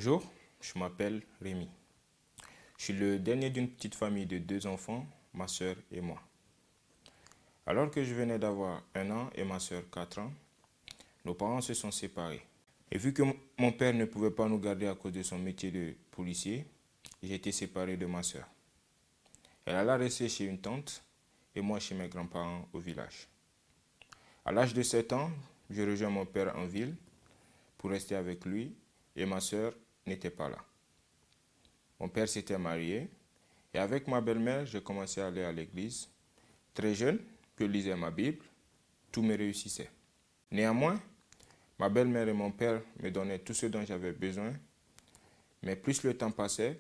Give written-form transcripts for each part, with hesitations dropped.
Bonjour, je m'appelle Rémi. Je suis le dernier d'une petite famille de 2 enfants, ma soeur et moi. Alors que je venais d'avoir 1 an et ma soeur 4 ans, nos parents se sont séparés. Et vu que mon père ne pouvait pas nous garder à cause de son métier de policier, j'ai été séparé de ma soeur. Elle alla rester chez une tante et moi chez mes grands-parents au village. À l'âge de 7 ans, je rejoins mon père en ville pour rester avec lui et ma soeur n'était pas là. Mon père s'était marié et avec ma belle-mère, j'ai commencé à aller à l'église. Très jeune, je lisais ma Bible, tout me réussissait. Néanmoins, ma belle-mère et mon père me donnaient tout ce dont j'avais besoin, mais plus le temps passait,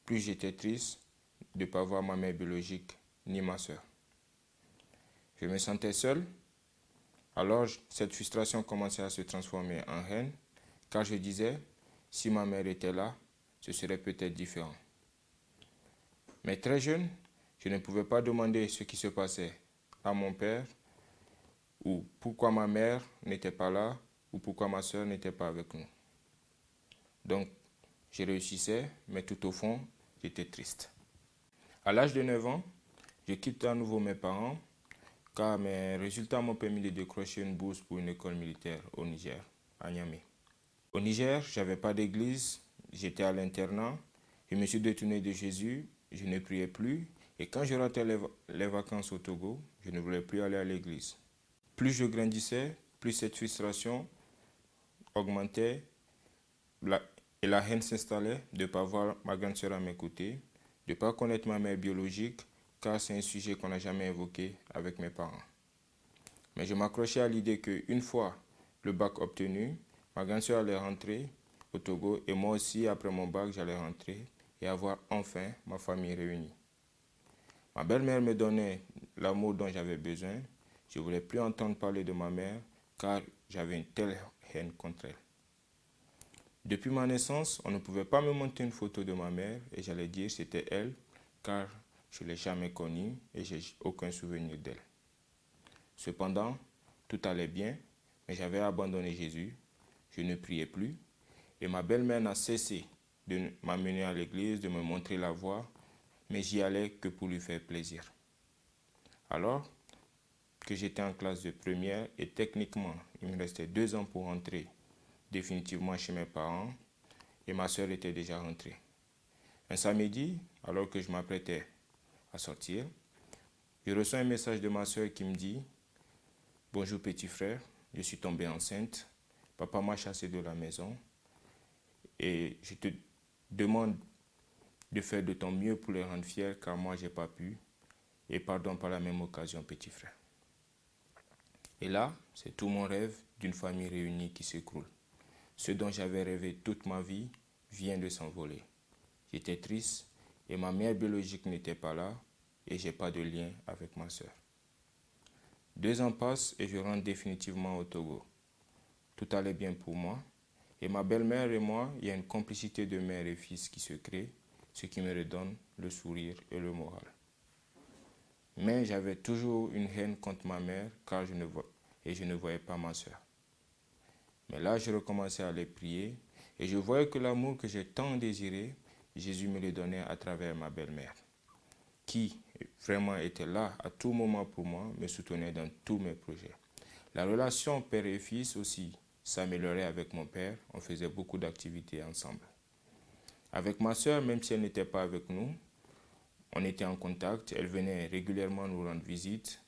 plus j'étais triste de ne pas voir ma mère biologique ni ma soeur. Je me sentais seul, alors cette frustration commençait à se transformer en haine, car je disais, si ma mère était là, ce serait peut-être différent. Mais très jeune, je ne pouvais pas demander ce qui se passait à mon père, ou pourquoi ma mère n'était pas là, ou pourquoi ma soeur n'était pas avec nous. Donc, je réussissais, mais tout au fond, j'étais triste. À l'âge de 9 ans, je quitte à nouveau mes parents, car mes résultats m'ont permis de décrocher une bourse pour une école militaire au Niger, à Niamey. Au Niger, je n'avais pas d'église, j'étais à l'internat, je me suis détourné de Jésus, je ne priais plus, et quand je ratais les vacances au Togo, je ne voulais plus aller à l'église. Plus je grandissais, plus cette frustration augmentait et la haine s'installait de ne pas voir ma grande sœur à mes côtés, de ne pas connaître ma mère biologique, car c'est un sujet qu'on n'a jamais évoqué avec mes parents. Mais je m'accrochais à l'idée qu'une fois le bac obtenu, ma grande sœur allait rentrer au Togo et moi aussi, après mon bac, j'allais rentrer et avoir enfin ma famille réunie. Ma belle-mère me donnait l'amour dont j'avais besoin. Je ne voulais plus entendre parler de ma mère car j'avais une telle haine contre elle. Depuis ma naissance, on ne pouvait pas me montrer une photo de ma mère et j'allais dire que c'était elle car je ne l'ai jamais connue et je n'ai aucun souvenir d'elle. Cependant, tout allait bien, mais j'avais abandonné Jésus, je ne priais plus et ma belle-mère n'a cessé de m'amener à l'église, de me montrer la voie, mais j'y allais que pour lui faire plaisir. Alors que j'étais en classe de première et techniquement, il me restait 2 ans pour rentrer définitivement chez mes parents et ma soeur était déjà rentrée. Un samedi, alors que je m'apprêtais à sortir, je reçois un message de ma soeur qui me dit « Bonjour petit frère, je suis tombée enceinte, papa m'a chassé de la maison et je te demande de faire de ton mieux pour les rendre fiers car moi j'ai pas pu et pardon par la même occasion petit frère. » Et là, c'est tout mon rêve d'une famille réunie qui s'écroule. Ce dont j'avais rêvé toute ma vie vient de s'envoler. J'étais triste et ma mère biologique n'était pas là et j'ai pas de lien avec ma soeur. 2 ans passent et je rentre définitivement au Togo. Tout allait bien pour moi et ma belle-mère et moi, il y a une complicité de mère et fils qui se crée, ce qui me redonne le sourire et le moral. Mais j'avais toujours une haine contre ma mère car je ne voyais pas ma soeur. Mais là, je recommençais à les prier et je voyais que l'amour que j'ai tant désiré, Jésus me le donnait à travers ma belle-mère, qui vraiment était là à tout moment pour moi, me soutenait dans tous mes projets. La relation père et fils aussi s'améliorait avec mon père, on faisait beaucoup d'activités ensemble. Avec ma soeur, même si elle n'était pas avec nous, on était en contact, elle venait régulièrement nous rendre visite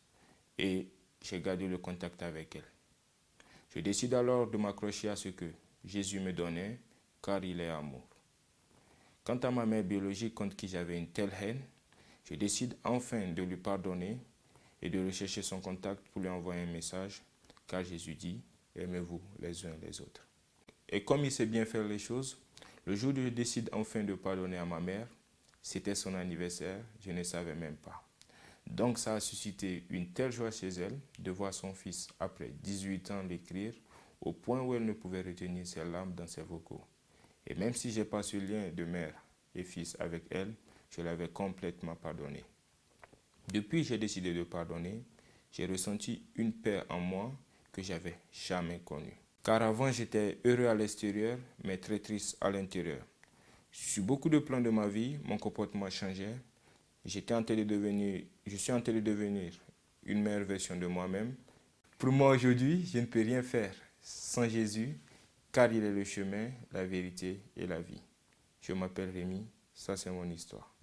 et j'ai gardé le contact avec elle. Je décide alors de m'accrocher à ce que Jésus me donnait, car il est amour. Quant à ma mère biologique contre qui j'avais une telle haine, je décide enfin de lui pardonner et de rechercher son contact pour lui envoyer un message, car Jésus dit « Aimez-vous les uns les autres ». Et comme il sait bien faire les choses, le jour où je décide enfin de pardonner à ma mère, c'était son anniversaire, je ne savais même pas. Donc ça a suscité une telle joie chez elle de voir son fils, après 18 ans, l'écrire, au point où elle ne pouvait retenir ses larmes dans ses vocaux. Et même si je n'ai pas ce lien de mère et fils avec elle, je l'avais complètement pardonné. Depuis j'ai décidé de pardonner, j'ai ressenti une paix en moi que j'avais jamais connue. Car avant, j'étais heureux à l'extérieur, mais très triste à l'intérieur. Sur beaucoup de plans de ma vie, mon comportement changeait. Je suis en train de devenir une meilleure version de moi-même. Pour moi aujourd'hui, je ne peux rien faire sans Jésus, car il est le chemin, la vérité et la vie. Je m'appelle Rémi, ça c'est mon histoire.